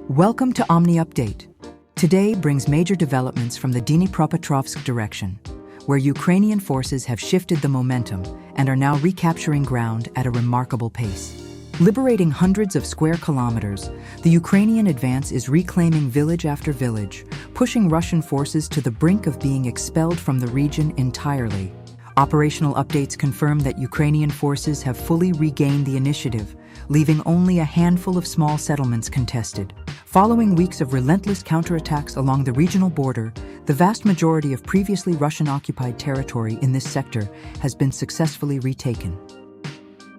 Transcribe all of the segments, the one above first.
Welcome to Omni Update. Today brings major developments from the Dnipropetrovsk direction, where Ukrainian forces have shifted the momentum and are now recapturing ground at a remarkable pace. Liberating hundreds of square kilometers, the Ukrainian advance is reclaiming village after village, pushing Russian forces to the brink of being expelled from the region entirely. Operational updates confirm that Ukrainian forces have fully regained the initiative, leaving only a handful of small settlements contested. Following weeks of relentless counterattacks along the regional border, the vast majority of previously Russian-occupied territory in this sector has been successfully retaken.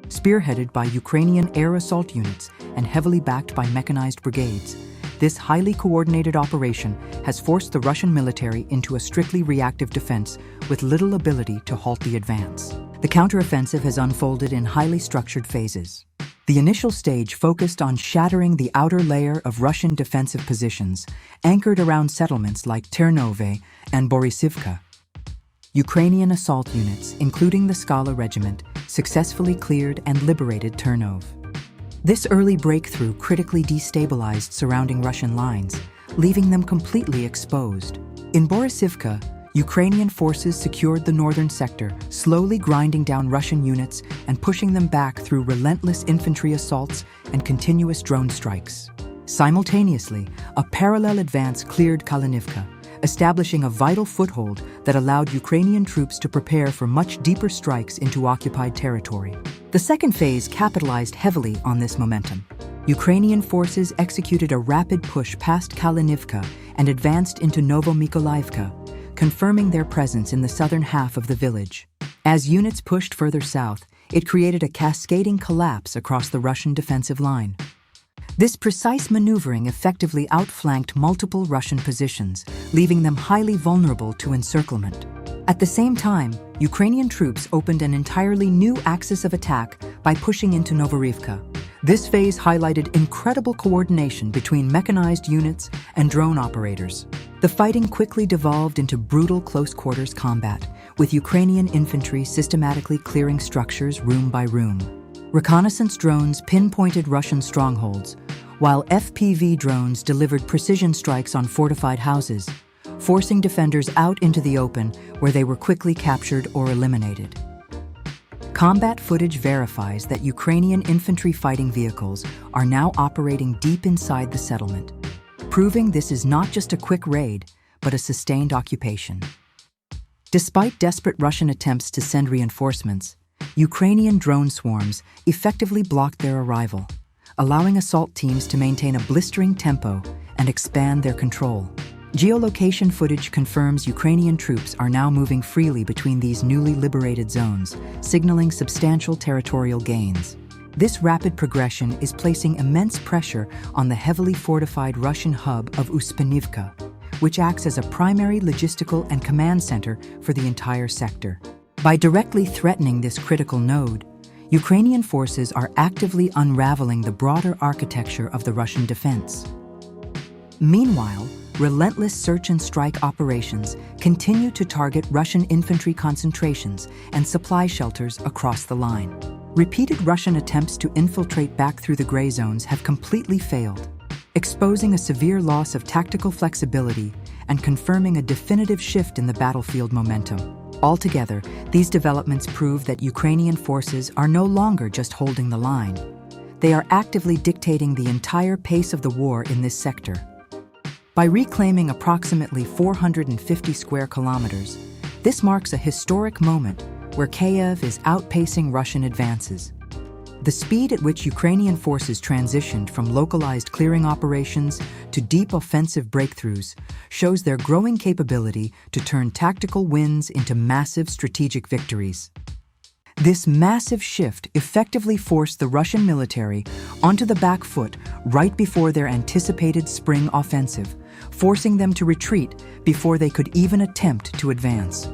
Spearheaded by Ukrainian air assault units and heavily backed by mechanized brigades, this highly coordinated operation has forced the Russian military into a strictly reactive defense with little ability to halt the advance. The counteroffensive has unfolded in highly structured phases. The initial stage focused on shattering the outer layer of Russian defensive positions, anchored around settlements like Ternove and Borysivka. Ukrainian assault units, including the Skala Regiment, successfully cleared and liberated Ternove. This early breakthrough critically destabilized surrounding Russian lines, leaving them completely exposed. In Borysivka, Ukrainian forces secured the northern sector, slowly grinding down Russian units and pushing them back through relentless infantry assaults and continuous drone strikes. Simultaneously, a parallel advance cleared Kalinivka, establishing a vital foothold that allowed Ukrainian troops to prepare for much deeper strikes into occupied territory. The second phase capitalized heavily on this momentum. Ukrainian forces executed a rapid push past Kalinivka and advanced into Novomykolaivka, confirming their presence in the southern half of the village. As units pushed further south, it created a cascading collapse across the Russian defensive line. This precise maneuvering effectively outflanked multiple Russian positions, leaving them highly vulnerable to encirclement. At the same time, Ukrainian troops opened an entirely new axis of attack by pushing into Novorivka. This phase highlighted incredible coordination between mechanized units and drone operators. The fighting quickly devolved into brutal close-quarters combat, with Ukrainian infantry systematically clearing structures room by room. Reconnaissance drones pinpointed Russian strongholds, while FPV drones delivered precision strikes on fortified houses, forcing defenders out into the open where they were quickly captured or eliminated. Combat footage verifies that Ukrainian infantry fighting vehicles are now operating deep inside the settlement, proving this is not just a quick raid, but a sustained occupation. Despite desperate Russian attempts to send reinforcements, Ukrainian drone swarms effectively blocked their arrival, allowing assault teams to maintain a blistering tempo and expand their control. Geolocation footage confirms Ukrainian troops are now moving freely between these newly liberated zones, signaling substantial territorial gains. This rapid progression is placing immense pressure on the heavily fortified Russian hub of Uspanivka, which acts as a primary logistical and command center for the entire sector. By directly threatening this critical node, Ukrainian forces are actively unraveling the broader architecture of the Russian defense. Meanwhile, relentless search and strike operations continue to target Russian infantry concentrations and supply shelters across the line. Repeated Russian attempts to infiltrate back through the gray zones have completely failed, exposing a severe loss of tactical flexibility and confirming a definitive shift in the battlefield momentum. Altogether, these developments prove that Ukrainian forces are no longer just holding the line. They are actively dictating the entire pace of the war in this sector. By reclaiming approximately 450 square kilometers, this marks a historic moment where Kiev is outpacing Russian advances. The speed at which Ukrainian forces transitioned from localized clearing operations to deep offensive breakthroughs shows their growing capability to turn tactical wins into massive strategic victories. This massive shift effectively forced the Russian military onto the back foot right before their anticipated spring offensive, forcing them to retreat before they could even attempt to advance.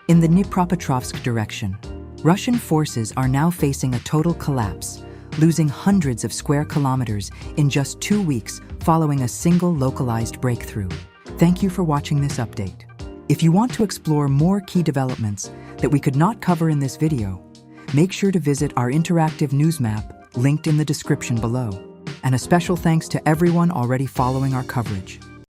In the Dnipropetrovsk direction, Russian forces are now facing a total collapse, losing hundreds of square kilometers in just 2 weeks following a single localized breakthrough. Thank you for watching this update. If you want to explore more key developments that we could not cover in this video, make sure to visit our interactive news map linked in the description below. And a special thanks to everyone already following our coverage.